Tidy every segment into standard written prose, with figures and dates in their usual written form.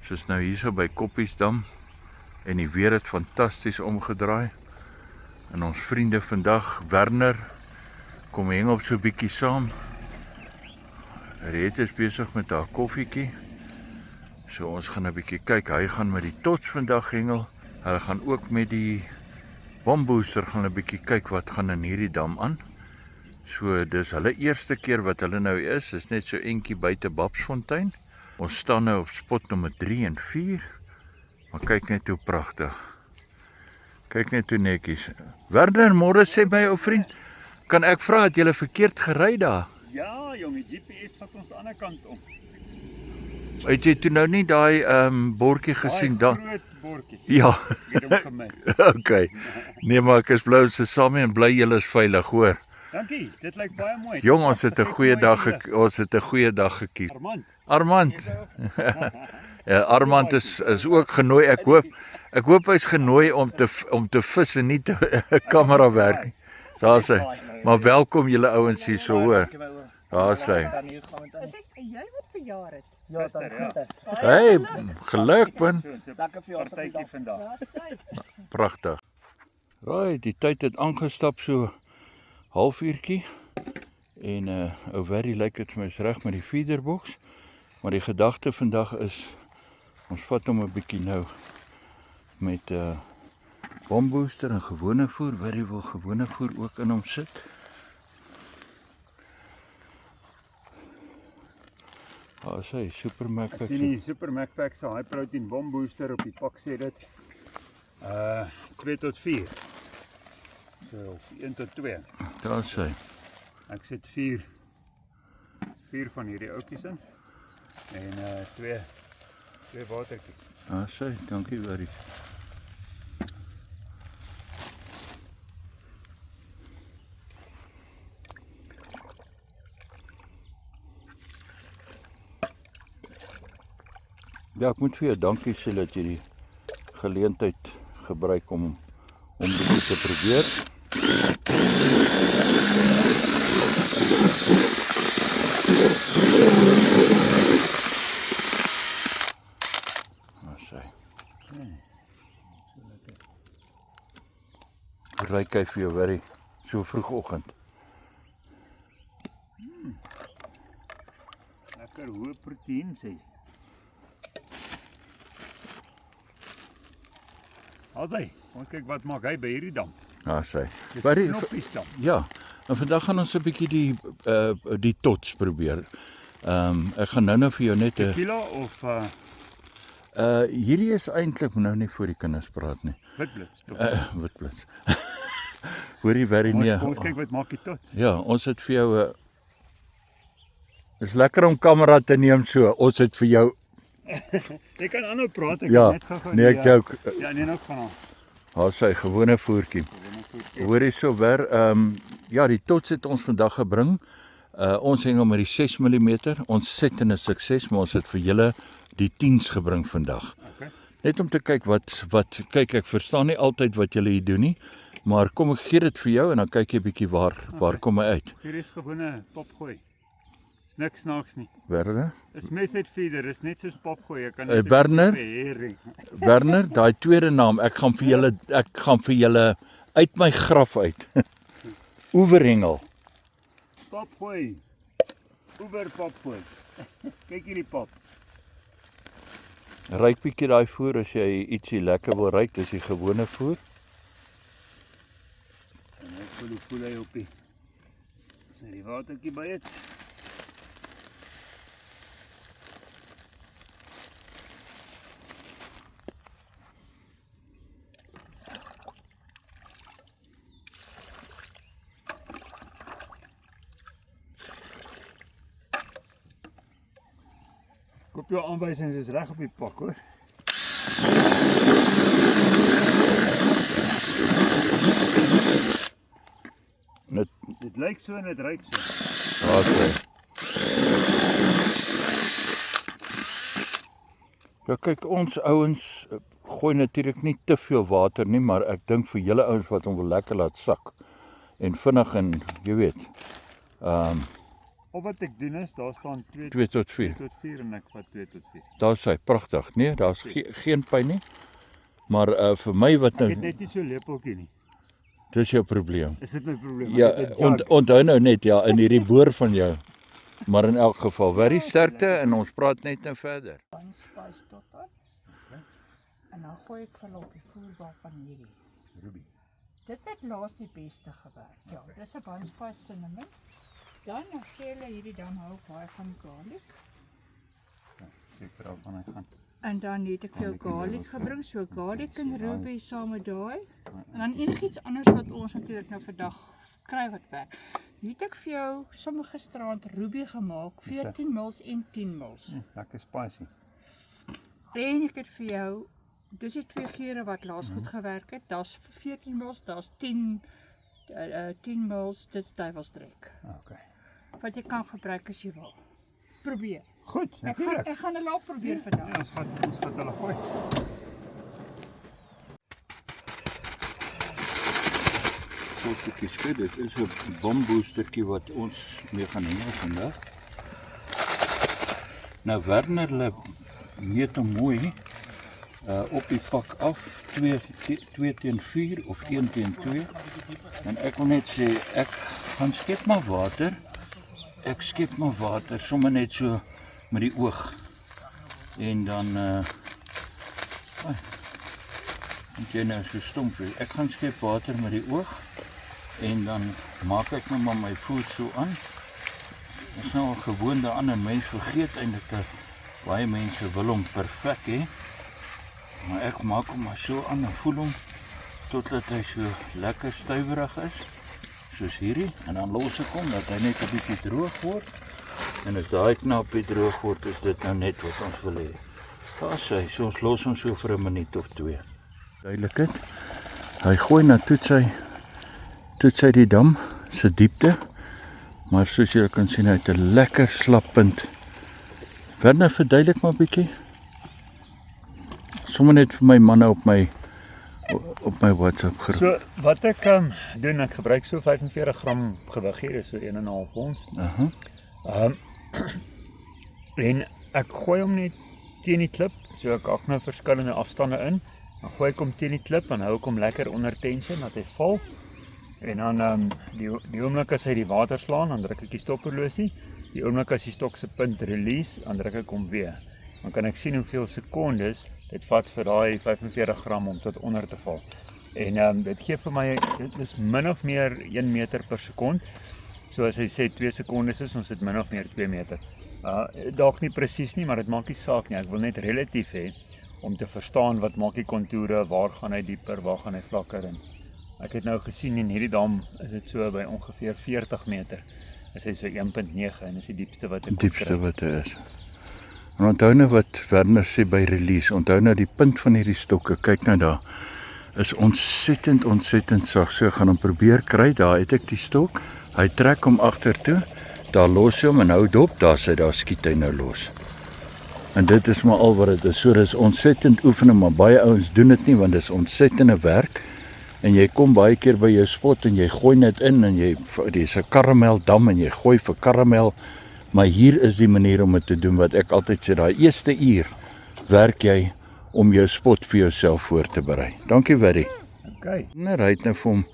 Ons is nou hier so by Koppiesdam en die weer het fantasties omgedraai. En ons vriende vandag, Werner, kom hang op so 'n bietjie saam. Reet is besig met haar koffietjie. So ons gaan 'n bietjie kyk. Hy gaan met die tots vandag hengel. Hulle gaan ook met die bombooster gaan 'n bietjie kyk wat gaan in hierdie dam aan. So dis hulle eerste keer wat hulle nou is net so entjie buite Babsfontein. Ons staan nou op spot nommer 3 en 4. Maar kyk net hoe pragtig. Kyk net hoe netjies. Werner, môre sê my ou vriend, kan ek vra het jy verkeerd gery daar? Ja, jong, die GPS vat ons aan die ander kant om. Het jy toe nou nie daai bordjie gesien daar? Daai groot bordjie. Ja. Ek het hom gemis. Okay. Nee, maar ek is bly ons is saam en bly julle is veilig, hoor. Dankie, dit lyk baie mooi. Jong, ons het 'n goeie dag gekies. Armand. Ja, Armand is ook genooi. Ek hoop hy's genooi om te vis en nie te kamera werk. Daar's hy. Maar welkom julle ouens hier so, hoor. Daar's hy. Is ek jy wat verjaar het? Ja, dankie. Hey, geluk man. Lekker Partytjie vandag. Pragtig. Raai, die tyd het aangestap so halfuurtjie. En ou Werry lyk dit vir my is reg met die feederbox. Maar die gedagte vandag is ons vat hom 'n bietjie nou met bombooster en gewone voer. Werry wil gewone voer ook in hom sit. Daar is hy, Super Macpac. Ek sien die Super Macpac se high protein bombooster op die pak sê dit 2 tot 4. So of 1 tot 2. Daar is hy. Ek sit 4 van hierdie oudjies in en 2 watertjies. Daar is hy, dankie Werry. Ja, ek moet vir jou dankie sê dat jy die geleentheid gebruik om bietjie te probeer. Ryk hy vir jou, Werry, so vroegoggend. Lekker hoë proteïen sê. Alsy, ons kyk wat maak hy by hierdie dam. Daar is hy. Dis Werry, 'n knoppiesdam. ja, en vandag gaan ons 'n bietjie die tots probeer. Ek gaan nou vir jou net 'n Kilo of hierdie is eintlik nou nie voor die kinders praat nie. witblits. Witblits. Hoorie Werry, nee. Ons kyk wat maak die tots. Ja, ons het vir jou is lekker om kamera te neem so. Ons het vir jou Jy kan aanhou praat, ek ja, net gou-gou nee ek joke. Ja, nee nou van hom. Daar sy gewone voertjie. Hoorie so ja, die tots het ons vandag gebring. Ons hengel met die 6 mm. Ons set in 'n sukses, maar ons het vir julle die 10s gebring vandag. Okay. Net om te kyk wat kyk ek verstaan nie altyd wat julle hier doen nie, maar kom ek gee dit vir jou en dan kyk jy bietjie waar kom hy uit. Hier is gewone popgooi. Is niks snaaks nie. Werner? Dis method feeder, is net soos popgooi. Jy kan Werner? herring. Werner, daai tweede naam, ek gaan vir julle uit my graf uit. Oeverhengel. Popgooi. Oever popgooi. Kyk hierdie pop. Ryk bietjie daai voer as jy ietsie lekker wil ryk, dis die gewone voer. En ek voel hy op die. Sien die watertjie by dit. Koop jou aanwysings is reg op die pak, hoor. Dit lyk so en dit ruik so. Okay. Ja kyk, ons ouens gooi natuurlik nie te veel water nie, maar ek dink vir julle ouens wat hom wil lekker laat sak en vinnig en jy weet, Of wat ek doen is, daar staan 2 2 tot 4. tot 4 en ek vat 2 tot 4. Daar's hy, pragtig. Nee, daar's geen pyn nie. Maar vir my wat Ek nou het net nie so lepeltjie nie. dis jou probleem. Is dit my probleem? Ja, Ek het 'n jug. onthou nou net ja in hierdie boor van jou. Maar in elk geval, baie sterkte en ons praat net nou verder. Dan spice tot aan. En dan gooi ek vir hulle op die voerbal van hierdie. Ruby. Dit het laas die beste gewerk. Ja, dis 'n bun spice cinnamon. Dan sê hulle hierdie dan hou ek baie van garlic. Seker daarvan hy gaan. En dan het ek vir jou garlic gebring, so garlic en ruby saam met daai. En dan enigiets anders wat ons natuurlik nou vandag kry wat werk. Hier het ek vir jou sommer gisteraand ruby gemaak, 14 mils en 10 mils. Lekker spicy. En ek het vir jou, dis die 2 geure wat laas goed gewerk het. Daar's 14 mils, daar's 10 mils, dit's duiwelsdrek. Okay. Wat jy kan gebruik as jy wil. Probeer. Goed, Ek natuurlik. gaan hulle al probeer vandag. Ja, ons gaan hulle gooi. Kortjie skud, dit is 'n bomboostertjie wat ons mee gaan hengel vandag. Nou Werner hulle meet hom mooi op die pak af 2 teen 4 of 1 teen 2. En ek wil net sê ek gaan skep maar water. Ek skep maar water sommer net so met die oog. En dan moet jy nou so stomp wees. Ek gaan skep water met die oog. En dan maak ek nou maar my voet so aan. Dit is nou 'n gewoonte aan en mens vergeet eintlik dat baie mense wil hom perfek hê. Maar ek maak hom maar so aan en voel hom totdat hy so lekker stywerig is. Soos hierdie. En dan los ek hom dat hy net 'n bietjie droog word. En as daai knappie droog word, is dit nou net wat ons wil hê. Daar's hy. So ons los hom so vir 'n minuut of 2. Duidelik dit. Hy gooi na toets hy die dam se diepte. Maar soos julle kan sien, hy het 'n lekker slap punt. Werner, verduidelik maar 'n bietjie. Sommige net vir my manne op my WhatsApp groep. So wat ek doen, ek gebruik so 45 gram gewig hier, is so 1,5 ons. En ek gooi hom net teen die klip, so ek hak nou verskillende afstande in. Dan gooi ek hom teen die klip en hou ek hom lekker onder tension dat hy val. En dan die oomblik as hy die water slaan, dan druk ek die stophorlosie. Die oomblik as die stok se punt release, dan druk ek hom weer. Dan kan ek sien hoeveel sekondes dit vat vir daai 45 gram om tot onder te val. En dit gee vir my, dit is min of meer 1 meter per sekond. So as hy sê 2 sekondes is, ons het min of meer 2 meter. Dalk nie presies nie, maar dit maak nie saak nie. Ek wil net relatief hê om te verstaan wat maak die kontoure, waar gaan hy dieper, waar gaan hy vlakker in. Ek het nou gesien in hierdie dam is dit so by ongeveer 40 meter. Is hy so 1.9 en is die diepste wat ek kon kry. Diepste wat hy is. En onthou nou wat Werner sê by release, onthou nou die punt van hierdie stokke, kyk nou daar, is ontsettend sag, so gaan hom probeer kry, daar het ek die stok, hy trek hom agtertoe, daar los hy hom en hou dop, daar skiet hy nou los. En dit is maar al wat dit is, so dit is ontsettend oefening, maar baie ouens doen dit nie, want dit is ontsettende werk, en jy kom baie keer by jou spot, en jy gooi net in, en dis 'n karameldam, en jy gooi vir karamel, maar hier is die manier om dit te doen, wat ek altyd sê, daai eerste uur, werk jy om jou spot vir jouself voor te berei. Dankie, Werry. Okay. Hy het nou vir hom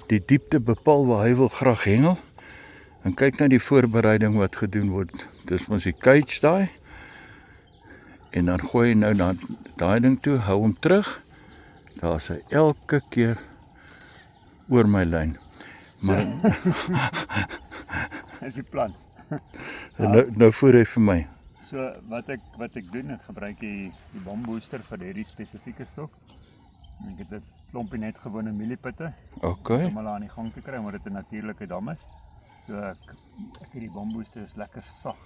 die diepte bepaal waar hy wil graag hengel, en kyk na die voorbereiding wat gedoen word, dis mos die cage daai, en dan gooi hy nou na daai ding toe, hou hom terug, daar is hy elke keer oor my lyn. Maar Dis die plan. nou voer hy vir my. So wat ek doen, ek gebruik die bombooster vir hierdie spesifieke stok. En ek het 'n klompie net gewone mieliepitte Okay. om hulle aan die gang te kry, omdat dit 'n natuurlike dam is. So ek het die bombooster is lekker sag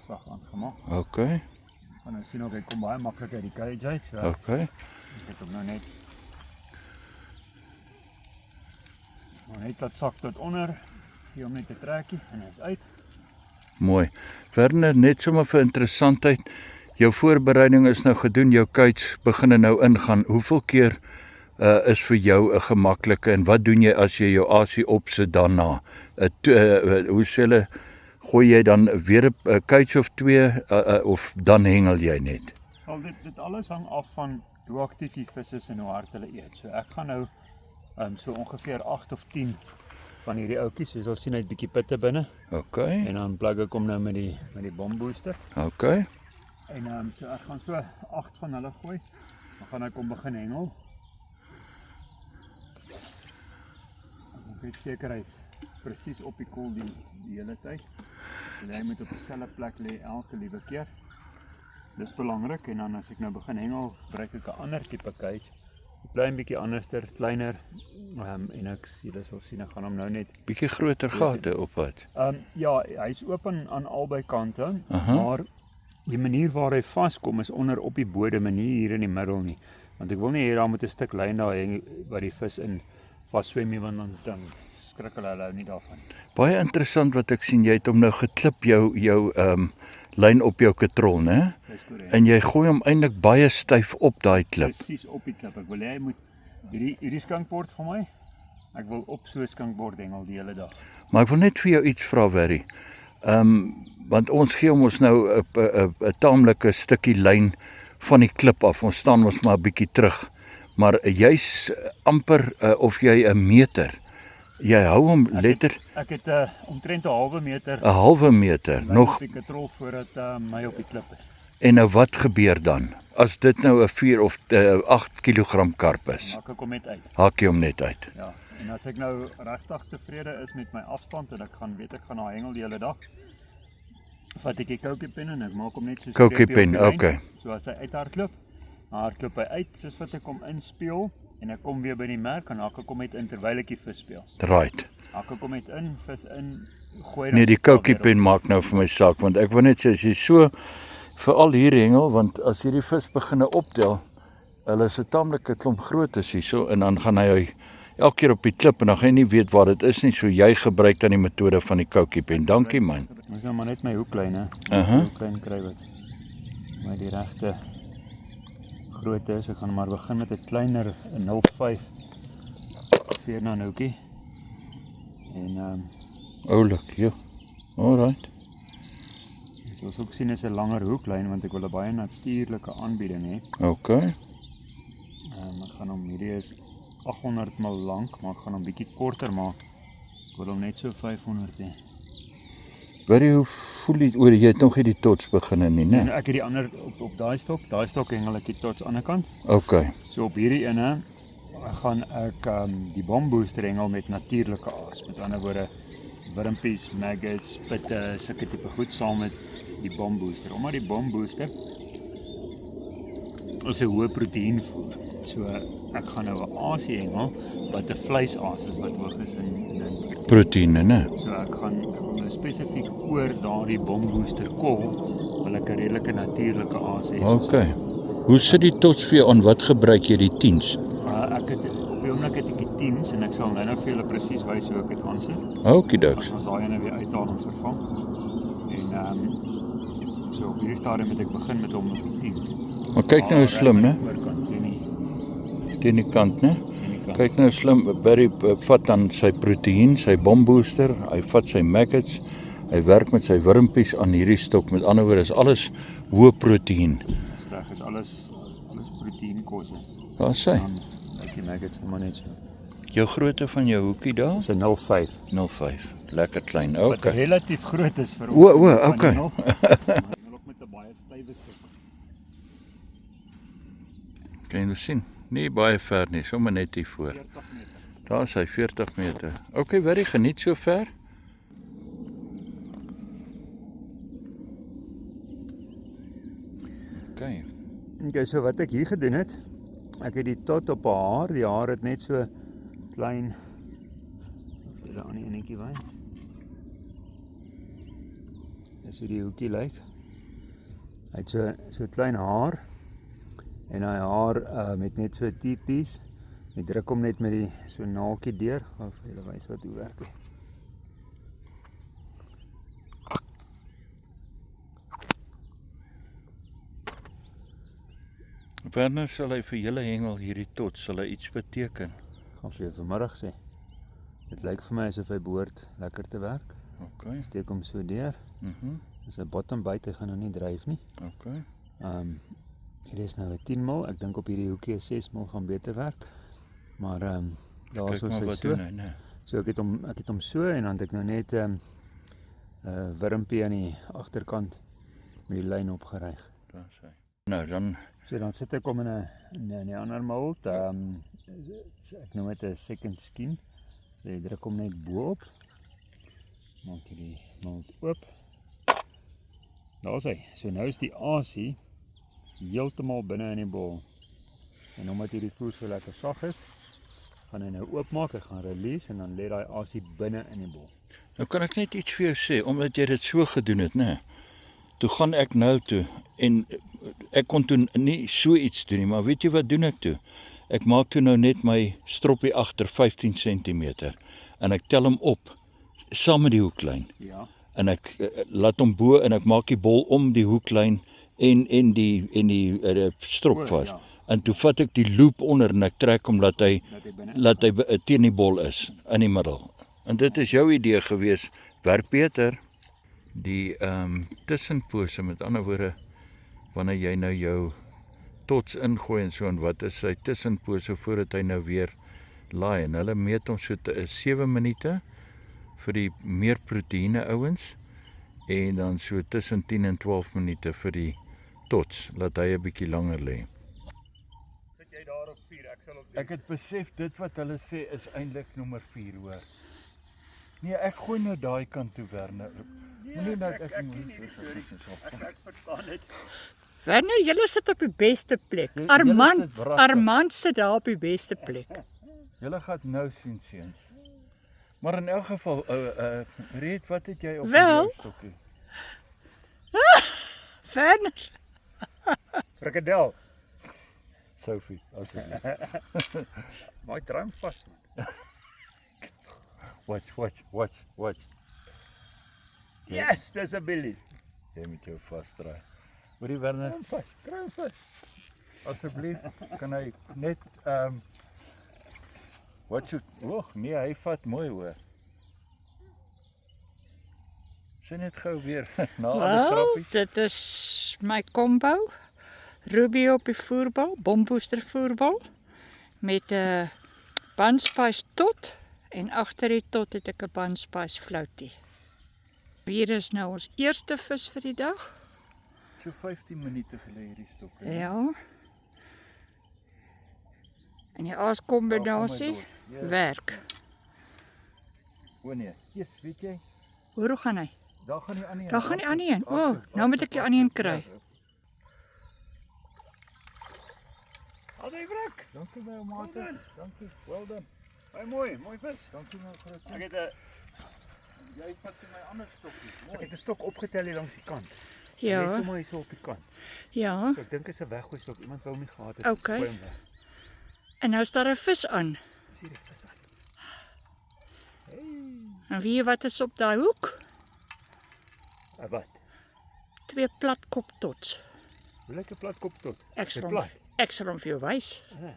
aangemaak. Okay. En nou sien ook hy kom baie maklik uit die cage uit. So Okay. ek het hom nou net dat sak tot onder, gee hom net 'n trekkie en hy is uit. Mooi. Werner, net sommer vir interessantheid, jou voorbereiding is nou gedoen, jou cage begin nou ingaan. Hoeveel keer is vir jou 'n gemaklike en wat doen jy as jy jou asie opsit daarna? Hoe sê hulle, gooi jy dan weer 'n kuits of 2 of dan hengel jy net? Wel dit alles hang af van hoe aktief die vis is en hoe hard hulle eet. So ek gaan nou so ongeveer 8 of 10 van hierdie ouetjies, soos jy sien hy het bietjie pitte binne. OK. En dan plug ek hom nou met die bombooster. OK. En so ek gaan so 8 van hulle gooi. Dan gaan ek hom begin hengel. Ek weet seker hy's presies op die koel die hele tyd. En hy moet op dieselfde plek lê elke liewe keer. Dis belangrik. En dan as ek nou begin hengel, gebruik ek 'n ander tipe cage. 'n Klein bietjie anderster, kleiner. En ek sal sien, ek gaan hom nou net Bietjie groter gate op wat? ja, hy's oop aan albei kante, maar die manier waar hy vaskom is onder op die bodem en nie hier in die middel nie. Want ek wil nie hê daar moet 'n stuk lyn daar hang waar die vis in vas swem nie, want dan skrik hulle nie daarvan. Baie interessant wat ek sien, jy het hom nou geklip jou lyn op jou katrol, né? Dis korrek. En jy gooi hom eintlik baie styf op daai klip. Presies op die klip. Ek wil hê hy moet hierdie skankbord vir my. Ek wil op so 'n skankbord hengel die hele dag. Maar ek wil net vir jou iets vra, Werry. Want ons gee ons nou 'n taamlike stukkie lyn van die klip af. Ons staan ons maar 'n bietjie terug. Maar jy's amper of jy 'n meter. Jy hou hom letter Ek het omtrent 'n halwe meter 'n halwe meter nog. op die katrol voordat my op die klip is. En nou wat gebeur dan? As dit nou 'n 4 of 8 kg karp is, Maak ek hom net uit. haak jy hom net uit. Ja, en as ek nou regtig tevrede is met my afstand en ek gaan na hengel die hele dag, vat ek die kookiepen en ek maak hom net so Kookiepen, okay. So as hy uithardloop, dan hardloop hy uit soos wat ek hom inspeel en ek kom weer by die merk en haak ek hom net in terwyl ek die vis speel. Right. Haak ek hom net in, vis in, gooi Nee, die kookiepen maak nou vir my saak, want ek wil net sê as jy so veral hier hengel, want as hierdie vis begine optel, hulle is 'n taamlike klomp grootes hierso en dan gaan hy elke keer op die klip en dan gaan jy nie weet waar dit is nie, so jy gebruik dan die metode van die kookiepen. Dankie man. Ek gaan maar net my hoeklyn, hè. Hoeklyn kry wat my die regte grootte is. Ek gaan maar begin met 'n kleiner 0.5 Veerna hoekie. En Oulik, ja. Alright. soos ook sien is 'n langer hoeklyn want ek wil 'n baie natuurlike aanbieding hê. Okay. Ek gaan hom, hierdie is 800 mil lank, maar ek gaan hom bietjie korter maak. Ek wil hom net so 500 hê. Werry, hoe voel jy oor jy het nog nie die tots beginne nie, né? En ek het die ander op daai stok hengel ek die tot aan die ander kant. Okay. So op hierdie ene gaan ek die bombooster hengel met natuurlike aas. Met ander woorde wurmpies, maggots, pitte, sulke tipe goed saam met die bombooster. Omdat die bombooster is 'n hoë proteïenvoer. So ek gaan nou 'n aasie hengel wat 'n vleisaas is wat hoog is in Proteïene, né? so ek gaan nou spesifiek oor daardie bombooster kol wil ek 'n redelike natuurlike aas hê. Okay. Hoe sit die tots vir jou aan? Wat gebruik jy die 10s? Ek het op die oomblik het ek die 10s en ek sal nou vir julle presies wys hoe ek dit aansit. Okidoks. Ons daai ene weer uithaal en vervang. En so op hierdie stadium moet ek begin met hom op die 10s. Maar kyk nou slim, né? Oorkant Teen die kant, né? kant. Kyk nou slim, Barry vat dan sy proteïen, sy bombooster, hy vat sy maggots, hy werk met sy wurmpies aan hierdie stok. Met ander woorde is alles hoë proteïen. Dis reg, is alles proteïenkosse. Daar sê. Dan ek die maggots maar net so. Jou grootte van jou hoekie daar? Dis 'n 0.5. 0.5. Lekker klein. Wat Okay. relatief groot is vir Okay. Nog met 'n baie stywe stuk. Kan jy sien? Nie baie ver nie, sommer net hier voor. 40 meter. Daar is hy 40 meter. Okay, Werry, geniet so ver. Okay, so wat ek hier gedoen het, ek het die tot op haar, die haar het net so klein, of jy daar aan die enetjie wys. Dis hoe die hoekie lyk. Hy het so klein haar, en hy haar met net so 'n T-piece. Jy druk hom net met die so naaltjie deur, of jy wys wat hoe werk hy. Wanneer sal hy vir julle hengel hierdie tot, sal hy iets beteken? Ek gaan vir jou vanmiddag sê. Dit lyk vir my asof hy behoort lekker te werk. Okay. Steek hom so deur. Dis 'n bottom bite, hy gaan nou nie dryf nie. Okay. Hier is nou 'n 10 mil. Ek dink op hierdie hoekie 'n 6 mil gaan beter werk. Maar daar Kyk so maar sy wat so. doen hy, nee. So ek het hom so en dan het ek nou net 'n wurmpie aan die agterkant met die lyn opgeryg. Dan sê. Nou dan So dan sit ek hom in 'n ander mold. Ek noem dit 'n second skin. So jy druk hom net bo-op. Maak jy die mold oop. Daar's hy. So nou is die asie heeltemal binne in die bol. En omdat hierdie voer so lekker sag is, gaan hy nou oopmaak, hy gaan release en dan lê daai asie binne in die bol. nou kan ek net iets vir jou sê, omdat jy dit so gedoen het, né? Toe gaan ek nou toe en ek kon toe nie so iets doen nie, maar weet jy wat doen ek toe? Ek maak toe nou net my stroppie agter 15 cm en ek tel hom op saam met die hoeklyn. Ja. En ek laat hom bo en ek maak die bol om die hoeklyn en die strop vas. Ja. En toe vat ek die loop onder en ek trek hom laat hy teen die bol is in die middel. En dit is jou idee gewees, werk beter. Die tussenpose, met ander woorde, wanneer jy nou jou tots ingooi en so en wat is sy tussenpose voordat hy nou weer laai en hulle meet hom so 7 minute vir die meer proteïene ouens en dan so tussen 10 en 12 minute vir die tots, laat hy 'n bietjie langer lê. Sit jy daar op 4, ek sal op Ek het besef dit wat hulle sê is eintlik nommer 4 hoor. Nee, ek gooi nou daai kant toe Werner. Moenie nou ek verstaan dit. Werner, julle sit op die beste plek. Julle Armand, sit wragtig. Armand sit daar op die beste plek. Julle gaan nou sien seuns. Maar in elk geval, Reed, wat het jy op Wel. jou stokkie? Werner, Frikadel. Sophie, asseblief. Maak drum vas man. Watch. Yes, dis 'n billy. Jy moet jou vasdraai. Hoorie Werner, Drum vas. asseblief, kan hy net wat so, nee, hy vat mooi hoor. Sien net gou weer na al die wel, grappies. dit is my combo. Ruby op die voerbal, bombooster voerbal met 'n bunspice tot en agter die tot het ek 'n bunspice floutie. Hier is nou ons eerste vis vir die dag. So 15 minute gelê hierdie stokkie. Ja. En die aaskombinasie werk. O nee, yes, weet jy, Hoe gaan hy? daar gaan die ander een. Daar gaan die ander een. O, nou moet ek die ander een kry. Al die brak. Dankie my maat. Dankie. Well done. Baie mooi vis. Dankie my groot. Ek het 'n Jy vat my ander stokkie. Mooi. 'n stok opgetel hier langs die kant. Ja, Hy is sommer hier so op die kant. ja. So ek dink is 'n weggooi stok. Iemand wou hom nie gehad het. Okay. Gooi hom weg. En nou staan 'n vis aan. Dis hierdie vis aan. En weet jy wat is op daai hoek? Wat? 2 platkop tots. Hoe lyk 'n platkop tot? Ek sal plat. hom vir jou wys. Ah.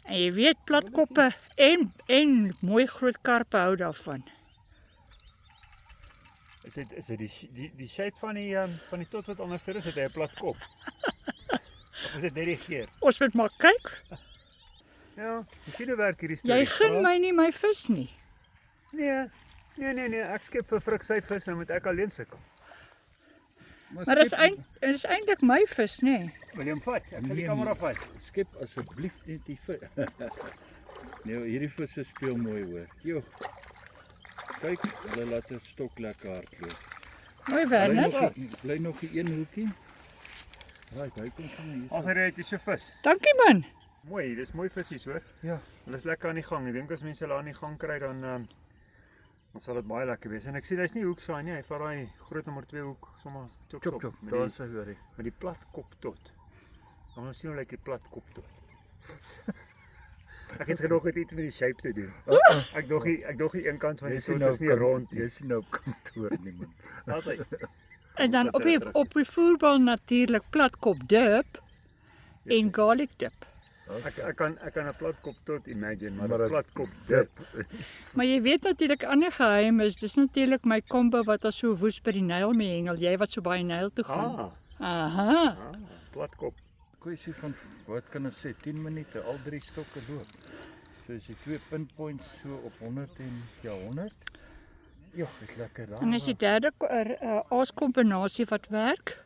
En jy weet platkoppe en mooi groot karpe hou daarvan. Is dit die shape van die tot wat anders is? Het hy 'n plat kop? Of is dit net die geur? Ons moet maar kyk. Ja, jy sien hoe werk hierdie storie. Jy gun my nie my vis nie. Nee, ek skep vir Frik sy vis, nou moet ek alleen sukkel. Maar dis eintlik my vis, nê? Nee. Wil jy hom vat? Ek sal die Nee, kamera nee. vat. Skep asseblief net die vis. Nee, hierdie visse speel mooi hoor. Jo. Kyk, hulle laat dit stok lekker hardloop. Mooi Werner. Bly nog die een hoekie. Right, hy kom van hier. As hy ry uit so vis. Dankie man. Mooi, dis mooi visies hoor. Ja. Hulle is lekker aan die gang. Ek dink as mense hulle aan die gang kry dan sal dit baie lekker wees. En ek sien hy's nie hoeksaai nie. Hy vat daai groot nommer 2 hoek sommer chop. Daar sy hoorie. Met die plat kop tot. Dan moet ons sien hoe lyk die plat kop tot. Ek het gedog dit iets met die shape te doen. Ek dog die een kant van die tot is nie rond nie. Jy sien nou op kantoor nie man. Daar's hy. En dan op die voerbal natuurlik platkop dip en garlic dip. Ek kan 'n platkop tot imagine, maar Maar 'n ek- platkop dip. Maar jy weet natuurlik ander geheim is, dis natuurlik my kombo wat as so woes by die Nyl mee hengel, jy wat so baie Nyl toe gaan. Aha. Platkop. Kwessie van wat kan ons sê 10 minute al 3 stokke loop. So as jy 2 pinpoints so op 100 en ja 100. Ja, is lekker daar. En is die derde aaskombinasie wat werk.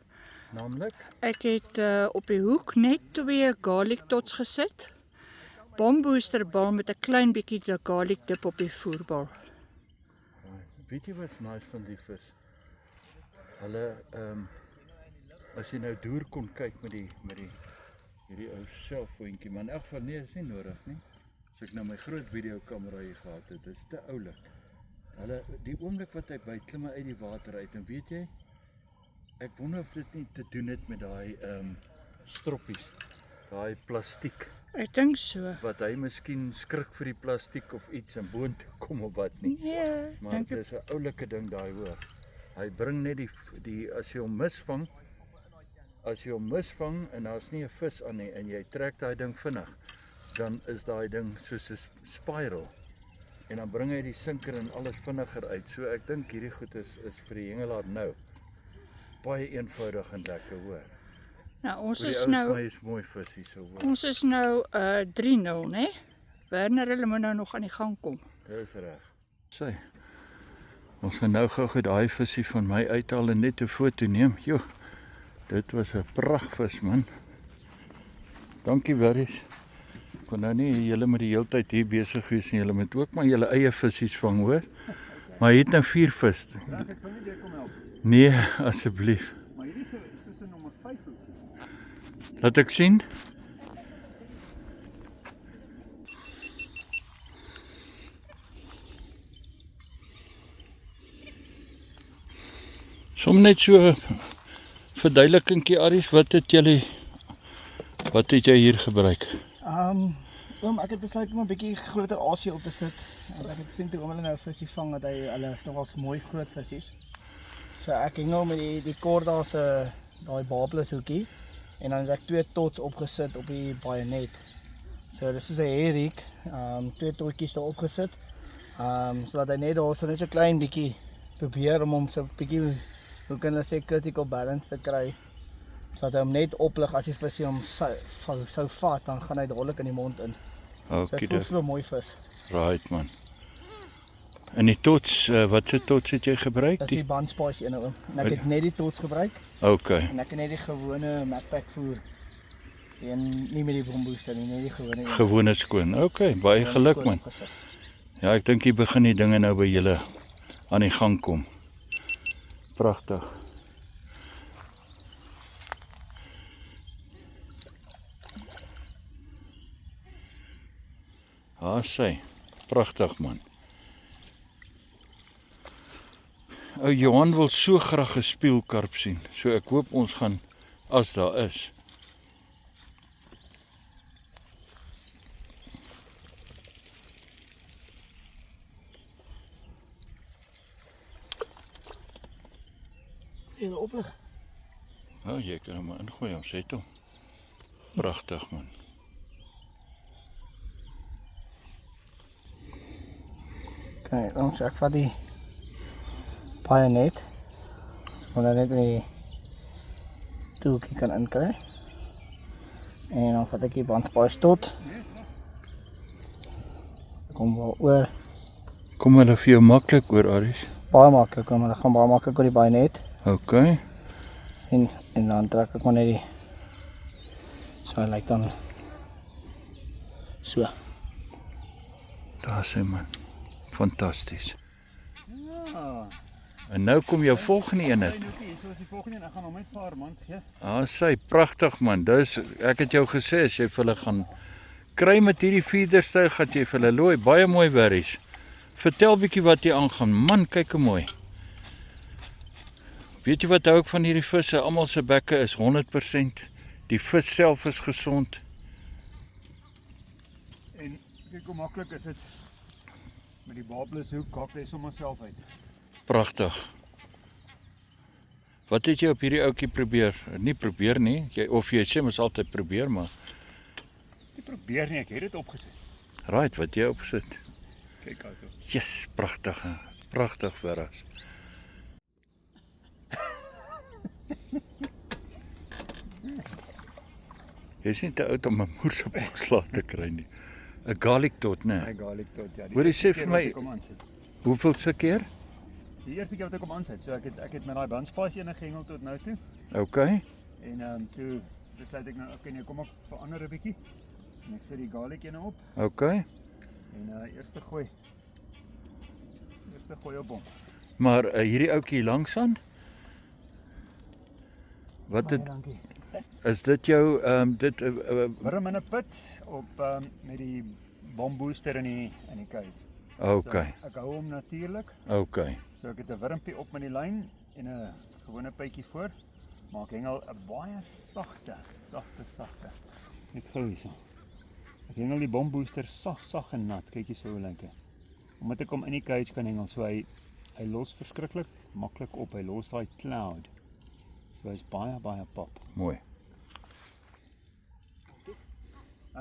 Naamlik Ek het op die hoek net 2 garlic tots gesit. Bomboosterbal met 'n klein bietjie garlic dip op die voerbal. weet jy wat's nice van die vis? Hulle as jy nou deur kon kyk met hierdie ou selfoontjie, maar in elk geval nee, is nie nodig nie. As ek nou my groot videokamera hier gehad het, dis te oulik. Hulle die oomblik wat hy by klim uit die water uit en weet jy, ek wonder of dit nie te doen het met daai stroppies, daai plastiek Ek dink so. wat hy miskien skrik vir die plastiek of iets en boontoe kom of wat nie. Nee, Maar dink dit is 'n oulike ding daai hoor. Hy bring net die as jy hom misvang en daar's nie 'n vis aan nie en jy trek daai ding vinnig, dan is daai ding soos 'n spiral. En dan bring hy die sinker en alles vinniger uit. So ek dink hierdie goed is vir die hengelaar nou baie eenvoudig en lekker hoor. nou ons Vir die is ouens nou van my is mooi vis hier so hoor. ons is nou 3-0, né? Werner hulle moet nou nog aan die gang kom. Dis reg. Sê. Ons gaan nou gou daai visie van my uithaal en net 'n foto neem. Jo. Dit was 'n pragtvis man. Dankie Berries. Ek kon nou nie julle met die hele tyd hier besig wees en julle moet ook maar julle eie visies vang hoor. Maar jy het nou 4 vis. Ek kan nie dit kom help. Nee, asseblief. Maar hierdie is so nommer 5. Laat ek sien. Som net so verduidelikingkie Aries, wat het jy hier gebruik? Ek het besluit om 'n bietjie groter asie op te sit. En ek het gesien toe hulle nou visie vang dat hulle is nogals mooi groot visies. So ek hengel met die korda se daai babelus hoekie en dan het ek 2 tots opgesit op die bajonet. So dis is 'n herriek, 2 totjies daar opgesit. Sodat hy net daar so net so klein bietjie probeer om hom so bietjie, hoe kan hulle sê, critical balance te kry. Sodat hy hom net oplig as die visie hom sou vat, dan gaan hy dadelik in die mond in. So Okay, dit voel so 'n mooi vis. right man. En die tots, wat se tots het jy gebruik? Dat is die bandspice ene oom. En ek het net die tots gebruik Okay. en ek het net die gewone Macpac voer. En nie met die bombooster nie, net die gewone een. Gewone skoon. Okay, baie geluk Skoon man. opgesit. Ja, ek dink hier begin die dinge nou by julle aan die gang kom. Pragtig. Sê, pragtig man. Ou Johan wil so graag 'n spieelkarp sien. So ek hoop ons gaan as daar is. Veel oplig. Nou, jy kan hom maar ingooi, ons het hom. Pragtig man. Kijk, dan ek vat die bajonet. So dat net die toeltjie kan inkry. En dan vat ek die bandspice tot. Kom wel oor. Kom hulle vir jou maklik oor Aries. Baie maklik, maar dit gaan baie maklik oor die bajonet. Okay. En dan trek ek maar net die so hy lyk dan so. Daar sê man. Fantasties. Ja. En nou kom jou volgende een uit. So is die volgende en ek gaan hom net vaar man, gee. Sê, pragtig man. Dis ek het jou gesê as jy vir hulle gaan kry met hierdie feederstyl, gaan jy vir hulle looi. Baie mooi Berries. Vertel bietjie wat hier aangaan. Man, kyk hoe mooi. Weet jy wat hou ek van hierdie visse? Almal se bekke is 100%. Die vis self is gesond. En kyk hoe maklik is dit met die babelus hoek, kak hy sommer self uit. Pragtig. Wat het jy op hierdie ouetjie probeer? Nie probeer nie. Of jy sê mos altyd probeer, maar probeer nie, ek het dit opgesit. Right, wat jy opsit. Kyk also. Yes, pragtig. Pragtig verras. Jy is nie te oud om 'n moerse bokslaat te kry nie. 'n Garlic tot, né? My garlic tot, ja. Hoor, jy sê vir my- Kom aansit. Hoeveelste keer? Dis die eerste keer wat ek hom aansit. So ek het met daai bunspice ene gehengel tot nou toe. Okay. En toe besluit ek nou, okay, nee, kom ek verander 'n bietjie. En ek sit die garlic ene op Okay. en eerste gooi op hom. Maar hierdie ouetjie hier langs aan? Wat Baie dit dankie. is dit jou dit Wurm in 'n put op met die bombooster in die cage. okay. So, ek hou hom natuurlik. Okay. So ek het 'n wurmpie op met die lyn en 'n gewone pytjie voor. Maar ek hengel 'n baie sagte. Ek gou hierso. Ek hengel die bombooster sag en nat. Kyk hier so hoe lyk hy. Omdat ek hom in die cage kan hengel, so hy los verskriklik maklik op. Hy los daai cloud. So hy's baie pop. Mooi.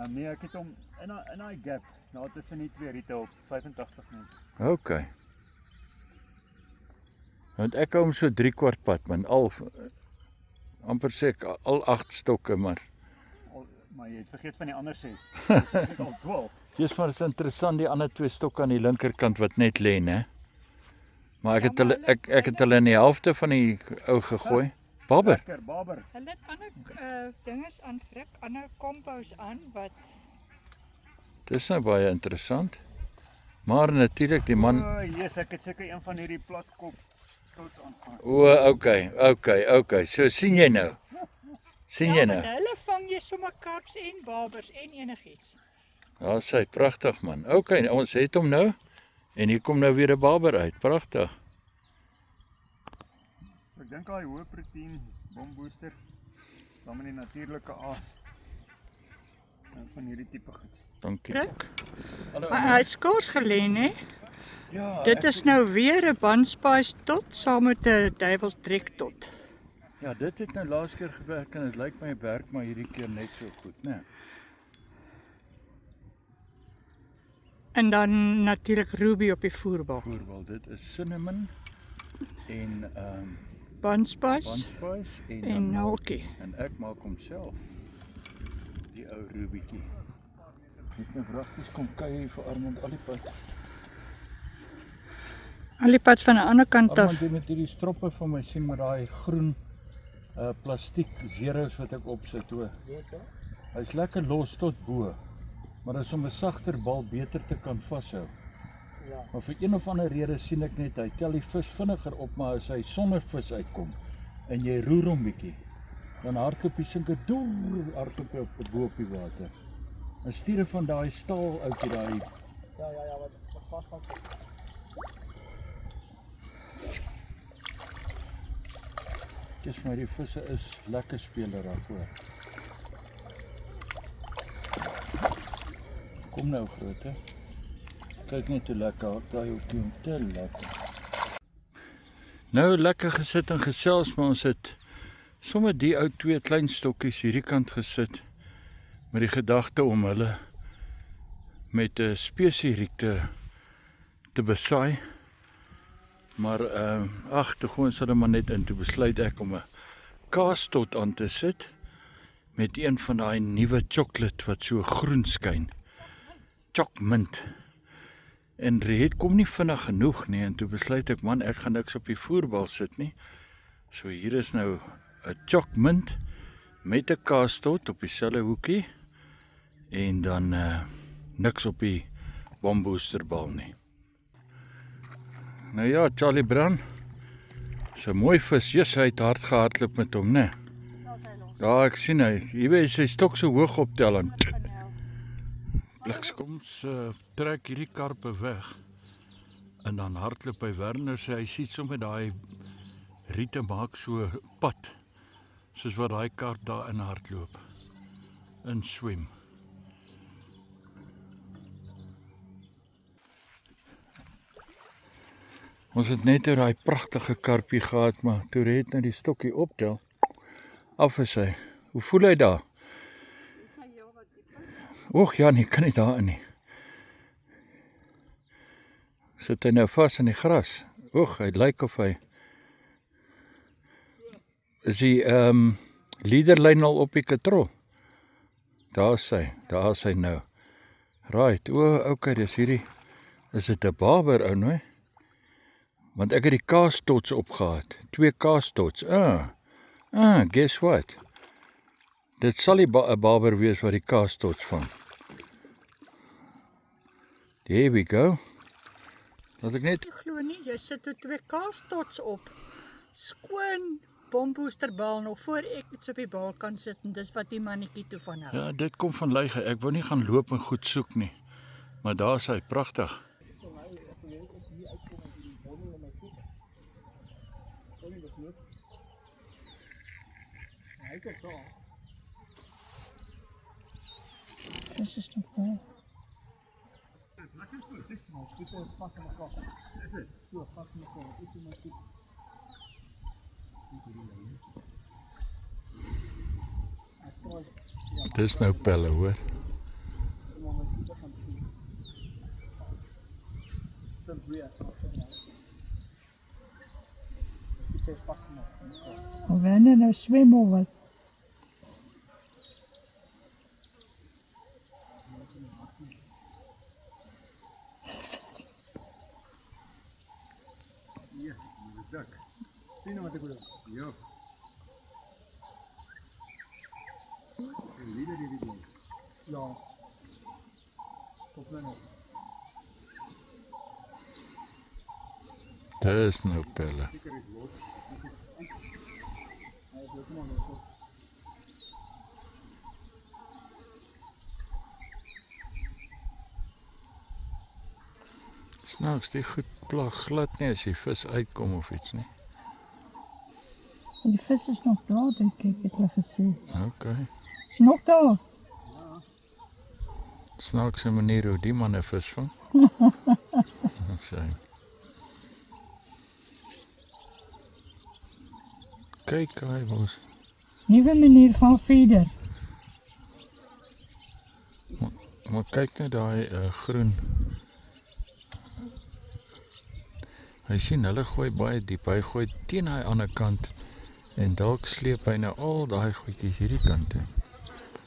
Nee, ek het hom in daai gap, nou tussen die twee riete op 85 minute. Okay. Want ek hou hom so 3/4 pad man, amper sê ek al 8 stokke maar. Maar jy het vergeet van die ander 6. Dis net al 12. Dis maar is interessant die ander 2 stokke aan die linkerkant wat net lê, né? Maar ek Ja, het maar hulle ek het hulle in die helfte van die ou gegooi. Babber. Lekker, Baber. Hulle het ander dinges aan frik, ander kompos aan wat Dis nou baie interessant. Maar natuurlik die man. Yes, ek het seker een van hierdie platkop skouts aangaan. Okay. So sien jy nou. Sien jy nou? met hulle vang jy sommer karps en babers en enigiets. Ja, sy pragtig man. Okay, ons het hom nou en hier kom nou weer 'n babber uit. Pragtig. Ek dink daai hoë proteïen bombooster dan met die natuurlike aas. En van hierdie tipe goed. Dankie. Druk. Hallo. Maar hy het skors gelê, né? Ja, Dit is nou weer 'n bunspice tot saam met 'n duiwelsdrek tot. ja, dit het nou laas keer gewerk en dit lyk my werk maar hierdie keer net so goed, né? En dan natuurlik ruby op die voerbal. Voorbeeld, dit is cinnamon en Bunspice bunspice en en nalkie. en ek maak hom self. Die ou rubietjie. Net my vragties kom kuier vir Armand al die pad. Al die pad van die ander kant af. Armand het met hierdie stroppe van my sien met daai groen plastiek zeros wat ek opsit hoor. Hy's lekker los tot bo. Maar as om 'n sagter bal beter te kan vashou. Ja. Maar vir een of ander rede sien ek net hy tel die vis vinniger op, maar as hy sonder vis uitkom en jy roer hom bietjie, dan hardloop hy sinke doer hardloop hy op bo op die water. 'n Stiere van daai staal ouetjie daai. Ja, wat vas van sit. Dis maar die visse is lekker spelerig hoor. Kom nou groot hè. Kyk net hoe lekker daai ouetjie te lekker. Nou lekker gesit en gesels, maar ons het sommer die ou 2 klein stokkies hierdie kant gesit met die gedagte om hulle met 'n spesieriek te besaai. Maar toe gooi ons hulle maar net in, toe besluit ek om 'n kaastot aan te sit met een van daai nuwe chocolate wat so groen skyn. Chocmint. En Reed kom nie vinnig genoeg nie en toe besluit ek man, ek gaan niks op die voerbal sit nie. So hier is nou 'n chocmint met 'n kaastot op dieselfde hoekie en dan niks op die bomboosterbal nie. Nou ja, Charlie Brown. So mooi vis, jy's hy het hard gehardloop met hom, né? Ja, ek sien hy. Jy weet sy stok so hoog optel en blikskoms trek hierdie karpe weg. En dan hardloop hy Werner sê hy sien sommer daai riete maak so pad. Soos wat daai karp daar in hardloop. En swem. Ons het net oor daai pragtige karpie gehad, maar toe het nou die stokkie optel. Af is hy. Hoe voel hy daar? Sy heel Och ja, nee, kan nie daarin nie. Sit hy nou vas in die gras? Och, hy lyk of hy is die leaderlyn al op die katrol. Daar is hy nou. Right, okay, dis hierdie, is dit 'n barber ou, nee? Want ek het die kaastots opgehad, 2 kaastots, guess what? Dit sal nie 'n barber wees wat die kaastots vang. There we go. Laat ek net, Ek glo nie, jy sit toe 2 kaastots op. Skoon bomboosterbal nog voor ek iets op die bal kan sit en dis wat die mannetjie toe van hou. ja, dit kom van Luige, ek wou nie gaan loop en goed soek nie. Maar daar is hy, pragtig. Dis is nog baie. Dis nou pelle, hoor. Wanneer nou swem of wat? Sien wat ek bedoel? Ja. En lieder die ding. Ja. Tot nou. Dis nou pelle. Snaaks, die goed plag glad nie as die vis uitkom of iets nie. Die vis is nog daar, dink ek, het hulle gesê. Okay. Is nog daar. Snaakse manier hoe die man 'n vis vang. Kyk, hy was. Nuwe manier van feeder. Maar kyk net daai groen. Hy sien hulle gooi baie diep. Hy gooi teen hy ander kant en dalk sleep hy nou al daai goedjies hierdie kant toe.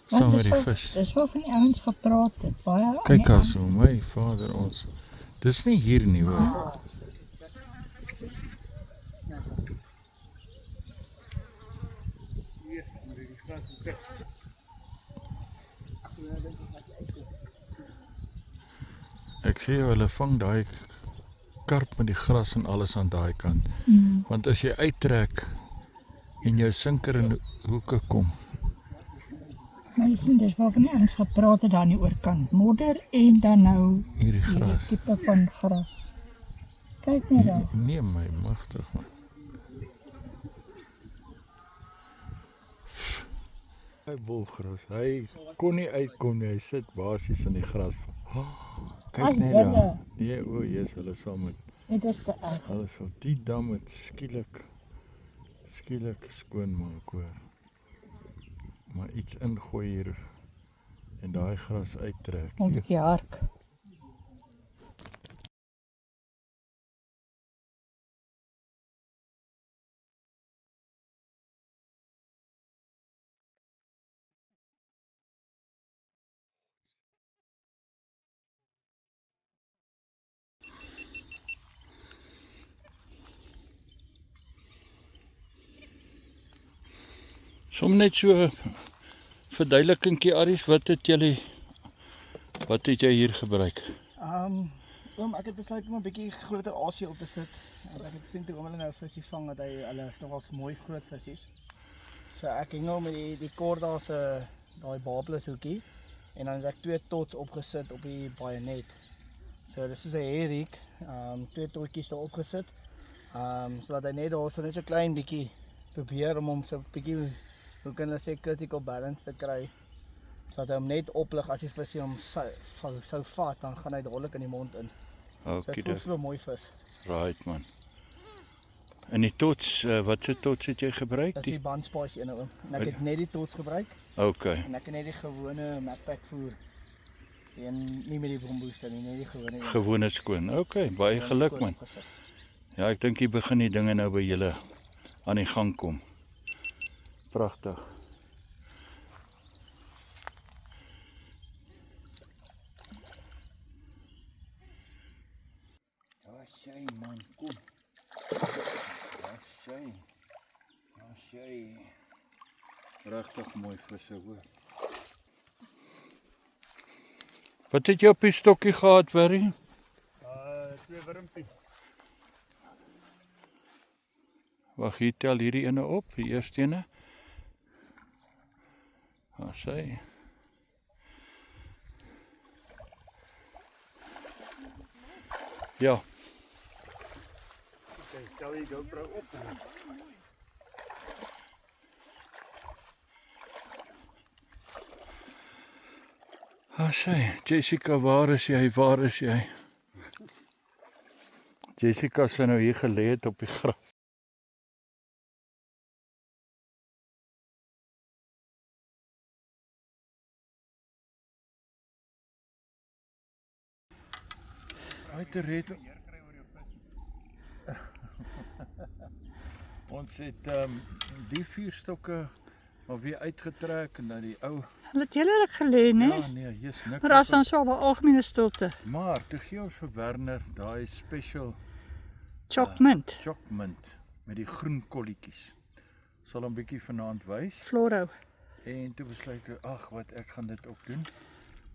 Saam met die vis. Dis wat van die ouens gepraat het. Baie Kyk as hoe my vader ons. Dis nie hier nie, hoor. Ek sê jou, hulle vang daai karp met die gras en alles aan daai kant. Want as jy uittrek en jou sinker in hoeke kom. Maar jy sien, dis waarvan die ouens gepraat het daar aan die oorkant. Modder en dan nou Hierdie gras. hierdie tipe van gras. Kyk net daar. Nee my, magtig man. Hy wolgras, hy kon nie uitkom nie, hy sit basies in die gras. Kyk net daar. Nee, o, Jesus, hulle sal met Dit is te erg. hulle sal die dam met skielik skoonmaak, hoor. Maar iets ingooi hier en daai gras uittrek. Om die hark. Som net so verduidelikingkie, Aries, wat het jy hier gebruik? Ek het besluit om 'n bietjie groter asie op te sit. En ek het gesien toe hulle nou visie vang dat hulle is nogals mooi groot visies. So ek hengel met die korda se daai babelus hoekie en dan het ek 2 tots opgesit op die bajonet. So dis is 'n herriek, 2 totjies daar opgesit. Sodat hy net daar so net so klein bietjie probeer om hom so 'n bietjie, hoe kan hulle sê, critical balance te kry. Sodat hy hom net oplig as die visie hom sou vat, dan gaan hy dadelik in die mond in. So Okay, dit voel so 'n mooi vis. right man. En die tots, wat se tots het jy gebruik? Dat is die bandspice ene oom. En ek het net die tots gebruik Okay. en ek het net die gewone Macpac voer. En nie met die bombooster nie, net die gewone een. Gewone skoon. Okay, baie geluk Skoon man. opgesit. Ja, ek dink jy begin die dinge nou by julle aan die gang kom. Pragtig. Daar sy man, kom. Daar sy. Daar sy. Regtig mooi visse hoor. Wat het jy op die stokkie gehad, Werry? 2 wurmpies. Wag, hier tel hierdie ene op, die eerste ene. Daar sy. Ja, Okay, tel die GoPro op. daar sy. Jessica, waar is jy? Waar is jy? Jessica sy nou hier gelê het op die gras. Hy te red. Ons het die 4 stokke maar weer uitgetrek en dan die ou. Hulle het hele ruk gelê, né? Ja, nee, jy's niks. Maar daar's dan so 'n algemene stilte. Maar toe gee ons vir Werner daai special Chocolate, chocolate met die groen kolletjies. Sal hom bietjie vanaand wys Floro. en toe besluit hy, ag wat ek gaan dit ook doen.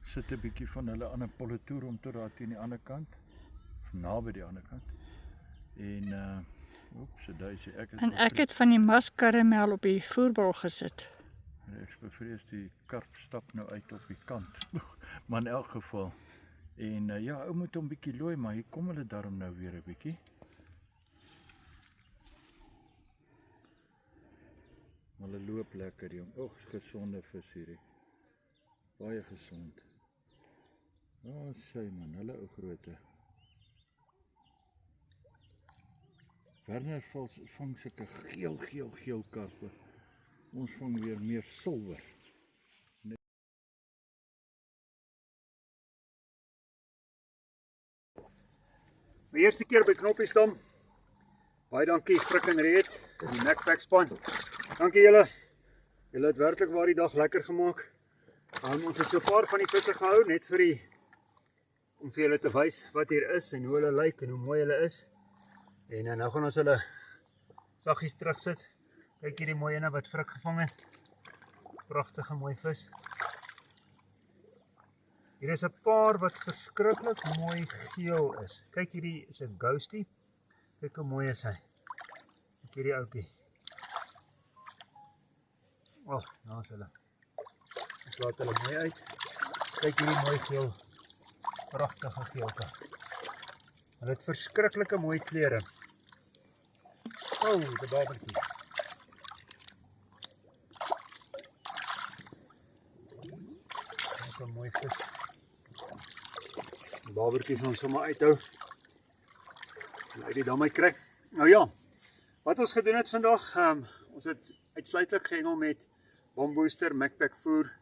Sit 'n bietjie van hulle aan 'n polletoer om tot daar teen die ander kant. Of naby die ander kant. En oeps, so daai sê ek En ek het van die maskaramel op die voerbal gesit. Ek bevrees die karp stap nou uit op die kant. Maar in elk geval. En ja, ou moet hom bietjie looi, maar hier kom hulle daarom nou weer 'n bietjie. Hulle loop lekker jong. Oeg, gesonde vis hierdie. Baie gesond. Ja, sy man, hulle ou grootte. Werner vang sulke geel karpe. Ons vang weer meer silwer. My eerste keer by Knoppiesdam. Baie dankie Frik en Reed, die Macpac span. Dankie julle. Julle het werklik waar die dag lekker gemaak. Ons het so 'n paar van die visse gehou net om vir julle te wys wat hier is en hoe hulle lyk en hoe mooi hulle is. En nou gaan ons hulle saggies terugsit. Kyk hierdie mooi ene wat Frik gevang het. Pragtige mooi vis. Hier is 'n paar wat verskriklik mooi geel is. Kyk hierdie is 'n ghostie. Kyk hoe mooi is hy. Kyk hierdie ouetjie. Oh, daar is hulle. Ons laat hulle mooi uit. Kyk hierdie mooi geel. Pragtige geelke. Hulle het verskriklike mooi kleure. Oh, die babertjie. Wat 'n mooi vis. Die babertjies ons sommer uithou. En uit die dam uit kry. Nou ja, wat ons gedoen het vandag, ons het uitsluitlik gehengel met bombooster, Macpac voer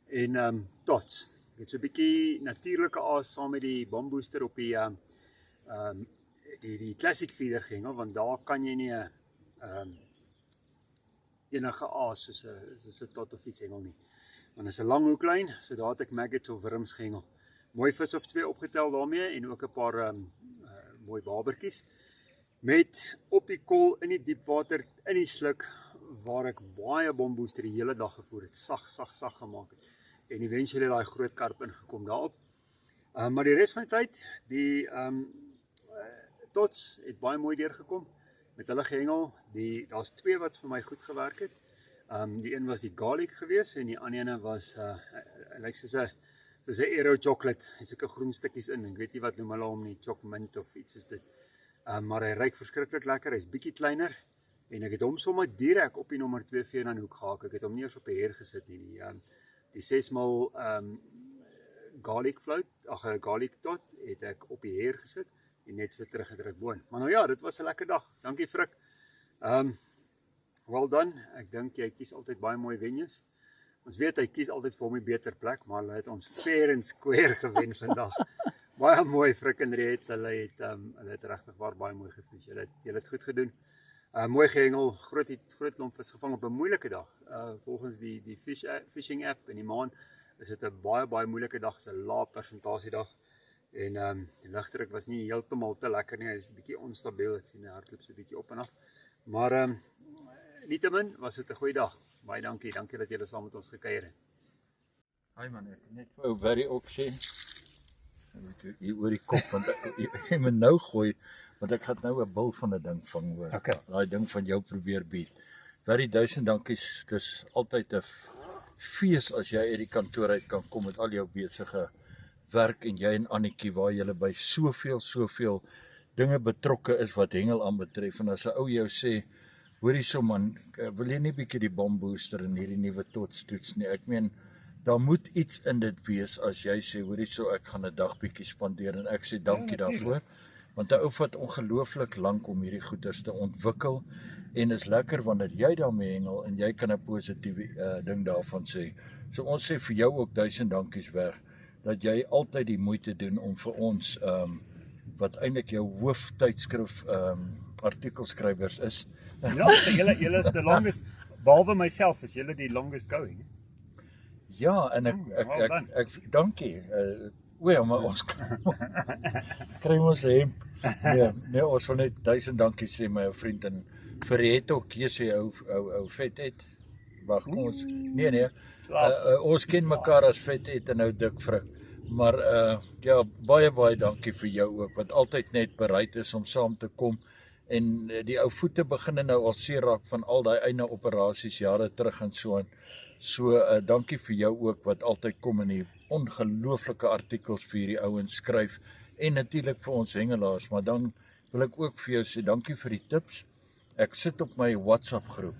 en tots. Ek het so 'n bietjie natuurlike aas saam met die bombooster op die classic feeder gehengel, want daar kan jy nie enige aas soos 'n tot of iets hengel nie. Want is 'n lang hoeklyn, so daar het ek maggots of wurms gehengel. Mooi vis of 2 opgetel daarmee en ook 'n paar mooi babertjies. Met op die kol in die diepwater in die sluk waar ek baie bombooster die hele dag gevoer het, sag gemaak het. En eventually daai groot karp ingekom daarop. Maar die res van die tyd, die tots het baie mooi deurgekom met hulle gehengel. Daar's 2 wat vir my goed gewerk het. Die een was die garlic gewees en die ander ene was lyk soos 'n Aero chocolate. Het sulke groen stukkies in. Ek weet nie wat noem hulle hom nie, chocolate of iets is dit. Maar hy ruik verskriklik lekker. Hy's bietjie kleiner en ek het hom sommer direk op die nommer 2 vee aan die hoek gehaak. Ek het hom nie eens op die heer gesit nie. Die 6x garlic float, garlic tot het ek op die heer gesit en net so teruggedruk boon. Maar nou ja, dit was 'n lekker dag. Dankie Frik. Well done. Ek dink jy kies altyd baie mooi venues. Ons weet hy kies altyd vir hom 'n beter plek, maar hulle het ons fair and square gewen vandag. Baie mooi Frikkenried. Hulle het regtig baie mooi gefish. Julle het goed gedoen. Mooi gehengel, groot klomp vis gevang op 'n moeilike dag. Volgens die fishing app en die maan is dit 'n baie moeilike dag, is 'n lae persentasie dag. En die lugdruk was nie heeltemal te lekker nie. Hy is 'n bietjie onstabiel. Ek sien hy hardloop so 'n bietjie op en af. Maar nietemin was dit 'n goeie dag. Baie dankie dat julle saam met ons gekuier het. Hi man, ek net wou very ook sê. Hier oor die kop want jy moet nou gooi want ek gaan nou 'n bil van 'n ding vang hoor. Okay. Daai ding van jou probeer bied. Very 1000 dankies. Dis altyd 'n fees as jy uit die kantoor uit kan kom met al jou besige werk en jy en Annetjie waar julle by soveel dinge betrokke is wat hengel aanbetref en as 'n ou jou sê hoorie so man, wil jy nie bietjie die bombooster in hierdie nuwe tots toets nie. Ek meen daar moet iets in dit wees as jy sê hoorie so ek gaan 'n dag bietjie spandeer en ek sê dankie daarvoor. Want 'n ou vat ongelooflik lank om hierdie goeders te ontwikkel en is lekker wanneer jy daarmee hengel en jy kan 'n positiewe ding daarvan sê. So ons sê vir jou ook 1000 dankies weg dat jy altyd die moeite doen om vir ons wat eintlik jou hooftydskrif artikelskrywers is. Ja, julle is the longest, behalwe myself is julle die longest going. Ja, en ek dankie. Ja, maar ons kry ons 'n hemp. Nee, ons wil net 1000 dankie sê my ou vriend en vir het ook hier sê ou vet het. Wag, kom ons. Nee. Ons ken mekaar as vet het en nou dik frik. Maar ja, baie dankie vir jou ook wat altyd net bereid is om saam te kom. En die ou voete begin nou al seer raak van al daai eie operasies jare terug en so aan. So dankie vir jou ook wat altyd kom in die ongelooflike artikels vir hierdie ouens skryf en natuurlik vir ons hengelaars, maar dan wil ek ook vir jou sê dankie vir die tips. Ek sit op my WhatsApp groep.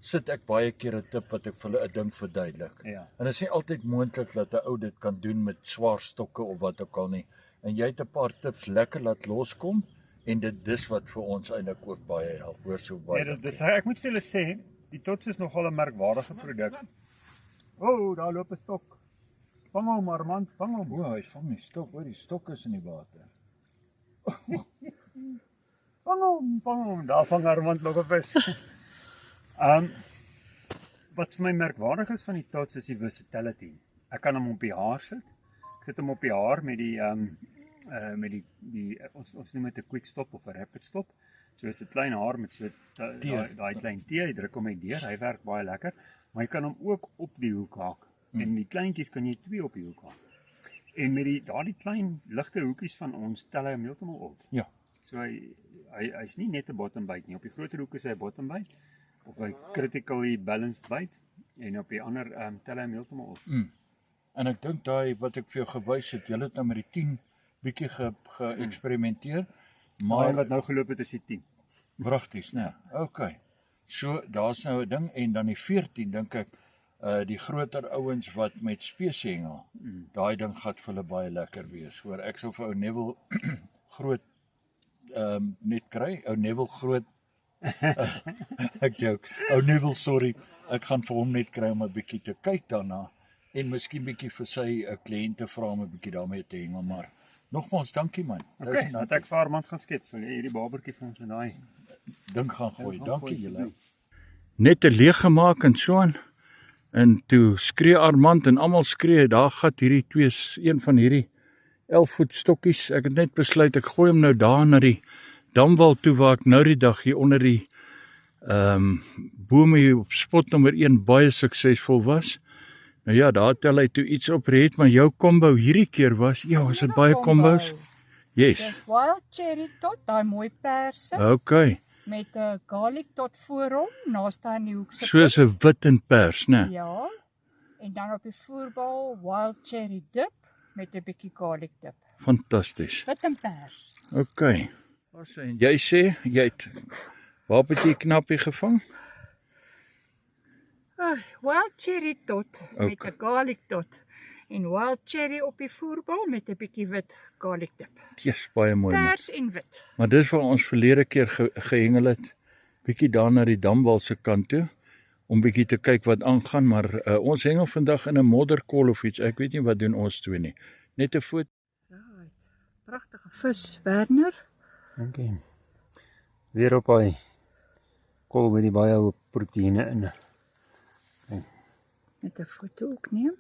Sit ek baie keer 'n tip wat ek vir hulle 'n ding verduidelik. Ja. En dit is nie altyd moontlik dat 'n ou dit kan doen met swaar stokke of wat ook al nie. En jy het 'n paar tips lekker laat loskom en dis wat vir ons eintlik ook baie help. Hoor so baie. Ja, dis ek moet vir julle sê, die tots is nogal 'n merkwaardige produk. Daar loop 'n stok. Vang hom Armand, vang hom. O, hy vang die stok, hoor, die stok is in die water. Vang hom. Daar vang Armand nog 'n vis. Wat vir my merkwaardig is van die tots is die versatility. Ek kan hom op die haar sit. Ek sit hom op die haar met die ons noem dit 'n quick stop of 'n rapid stop. So is 'n klein haar met so daai klein T, jy druk hom uit deur, hy werk baie lekker, maar jy kan hom ook op die hoek haak. En die kleintjies kan jy 2 op die hoek haak. En met daardie klein ligte hoekies van ons tel hy hom heeltemal op. Ja. So hy's nie net 'n bottom bite nie. Op die groter hoek is hy 'n bottom bite of 'n critically balanced bite en op die ander tel hy hom heeltemal op. En ek dink daai wat ek vir jou gewys het, jy het nou met die 10 bietjie geëksperimenteer, Maar wat nou geloop het is die 10. Pragties, né? Okay. So daar's nou 'n ding en dan die 14 dink ek die groter ouens wat met spesiehengel. Daai ding gaan vir hulle baie lekker wees. Hoor, ek sou vir ou Neville groot net kry. Ou Neville groot ek joke. Ou Neville, sorry. Ek gaan vir hom net kry om 'n bietjie te kyk daarna en miskien bietjie vir sy kliënte vra om 'n bietjie daarmee te hengel, maar nogmaals dankie man. Okay, dat ek vir Armand gaan skep. Sal jy hierdie babertjie vir ons in daai ding gaan gooi. Dankie julle. Net 'n leeg gemaak en so aan. En toe skree Armand en almal skree, daar gat hierdie een van hierdie 11 voet stokkies. Ek het net besluit ek gooi hom nou daar na die damwal toe waar ek nou die dag hier onder die bome hier op spot nommer 1 baie suksesvol was. Nou ja, daar tel hy toe iets op red, maar jou combo hierdie keer was, is dit baie combos? Yes. Dis wild cherry tot, daai mooi perse Okay. met 'n garlic tot voor hom, naaste aan die hoek se. Soos 'n wit en pers, né? Ja. En dan op die voerbal wild cherry dip met 'n bietjie garlic dip. Fantasties. Wit en pers. Okay. En jy sê jy het waar het jy knappie gevang? Wild cherry tot met Okay. 'n garlic tot. En wild cherry op die voerbal met 'n bietjie wit garlic dip. Yes, baie mooi. Man. Pers en wit. Maar dis waar ons verlede keer gehengel het bietjie daar na die damwal se kant toe om bietjie te kyk wat aangaan, maar ons hengel vandag in 'n modderkol of iets. Ek weet nie wat doen ons twee nie. Net 'n foto. Right. Pragtige vis, Werner. Dankie. Weer op hy kol met die baie hoë proteïene in. Net 'n foto ook neem.